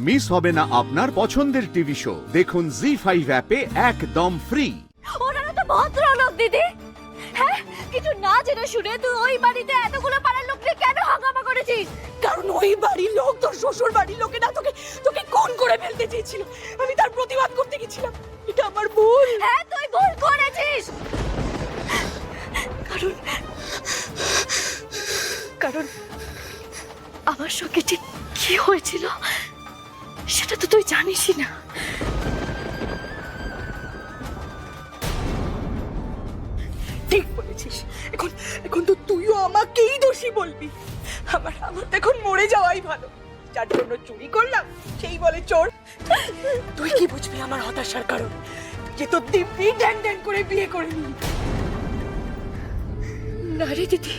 Miss হবে না আপনার পছন্দের টিভি শো। দেখুন জি5 অ্যাপে একদম ফ্রি। ওনারা তো ভদ্রলোক দিদি। হ্যাঁ, কিছু না জেনে শুনে তুই ওই বাড়িতে এতগুলো পাড়ার লোককে কেন হাঙ্গামা করেছিস? কারণ ওই বাড়ির লোক তোর শ্বশুর বাড়ির লোকেরা তোকে তোকে খুন করে ফেলতে চেয়েছিল। আমি তার প্রতিবাদ করতে গেছিলাম। এটা আমার ভুল। হ্যাঁ, তুই ভুল করেছিস। কারণ কারণ আমার সঙ্গে ঠিক কি হয়েছিল সেটা তো তুই জানিসই না। ঠিক বলেছিস। এখন এখন তো তুইও আমাকেই দোষী বলবি। আমার আমার তো এখন মরে যাওয়াই ভালো। যার জন্য চুরি করলাম সেই বলে চোর। তুই কি বুঝবি আমার হতাশার কারণ? তুই যে তোর দিব্যি ড্যাং ড্যাং করে বিয়ে করে নিলি। না রে দিদি,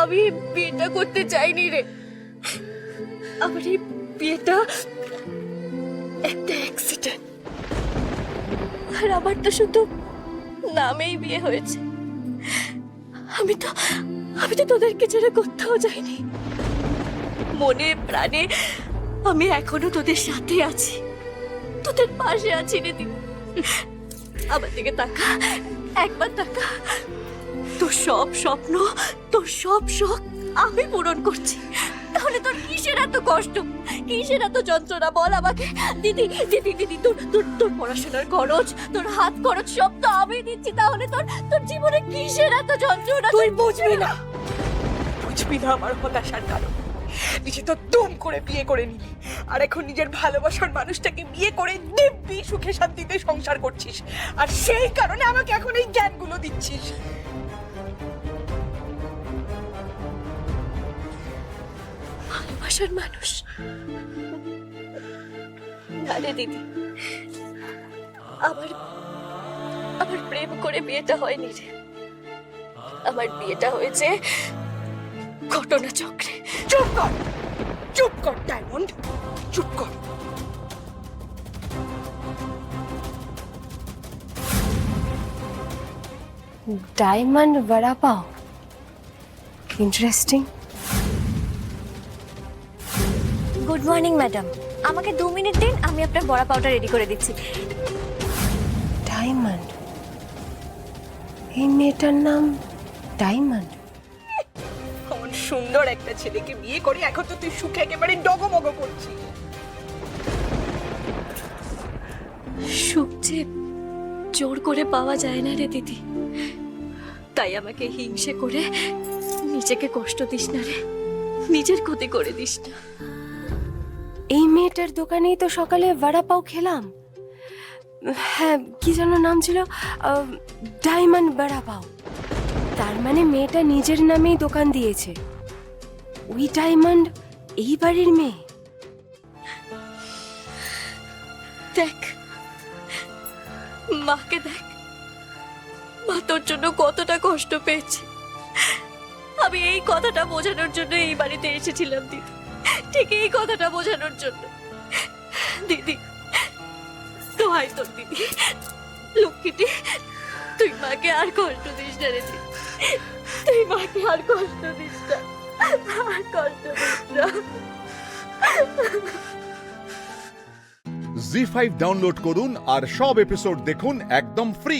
আমি বিয়েটা করতে চাইনি রে। আমার এই বিয়েটা একটা অ্যাক্সিডেন্ট। আর আমার তো শুধু নামেই বিয়ে হয়েছে। আমি তো তোদেরকে ছেড়ে কোথাও যাইনি। মনে প্রাণে আমি এখনো তোদের সাথে আছি, তোদের পাশে আছি রে দিদি। আমার দিকে তাকা, একবার তাকা। তোর সব স্বপ্ন, তোর সব শখ আমি পূরণ করছি। তাহলে তোর কিসের এত কষ্ট, কিসের এত যন্ত্রণা বল আমাকে? দিদি দিদি দিদি, তোর তোর তোর পড়াশোনার খরচ, তোর হাত খরচ সব তো আমি দিচ্ছি। তাহলে তোর তোর জীবনে কিসের এত যন্ত্রণা? তুই বুঝবি না, বুঝবি না আমার হতাশার কারণ। নিজে তো দুম করে বিয়ে করে নিলি, আর এখন নিজের ভালোবাসার মানুষটাকে বিয়ে করে দিব্যি সুখে শান্তিতে সংসার করছিস। আর সেই কারণে আমাকে এখন এই জ্ঞানগুলো দিচ্ছিস। ভালোবাসার মানুষ না রে দিদি। আমার আমার প্রেম করে বিয়েটা হয়নি রে। আমার বিয়েটা হয়েছে ঘটনা চক্রে। চুপ কর, চুপ কর ডায়মন্ড, চুপ কর। ডায়মন্ড বড়া পাও, ইন্টারেস্টিং। গুড মর্নিং ম্যাডাম, আমাকে 2 মিনিট দিন, আমি আপনার বড়া পাউডার রেডি করে দিচ্ছি। ডায়মন্ড, এই মেয়েটার নাম ডায়মন্ড। এমন সুন্দর একটা ছেলেকে বিয়ে করে এখন তো তুই সুখে একেবারে ডগমগ করছিস। সুখ যে জোর করে পাওয়া যায় না রে দিদি। তাই আমাকে হিংসে করে নিজেকে কষ্ট দিস না রে, নিজের ক্ষতি করে দিস না। এই মেয়েটার দোকানেই তো সকালে বড়া পাও খেলাম। হ্যাঁ, কি যেন নাম ছিল, ডায়মন্ড বড়া পাও। তার মানে মেয়েটা নিজের নামেই দোকান দিয়েছে। ওই ডায়মন্ড এই বাড়ির মেয়ে। দেখ মাকে, দেখ মা তোর জন্য কতটা কষ্ট পেয়েছে। আমি এই কথাটা বোঝানোর জন্য এই বাড়িতে এসেছিলাম দিদি, ঠিক এই কথাটা বোঝানোর জন্য। দিদি তো হয় তোর দিদি, লক্ষ্মীটি, তুই মাকে আর কষ্ট দিস না রে দিদি। তুই মাকে আর কষ্ট দিস না, আর কষ্ট দিস না। জি5 ডাউনলোড করুন আর সব এপিসোড দেখুন একদম ফ্রি।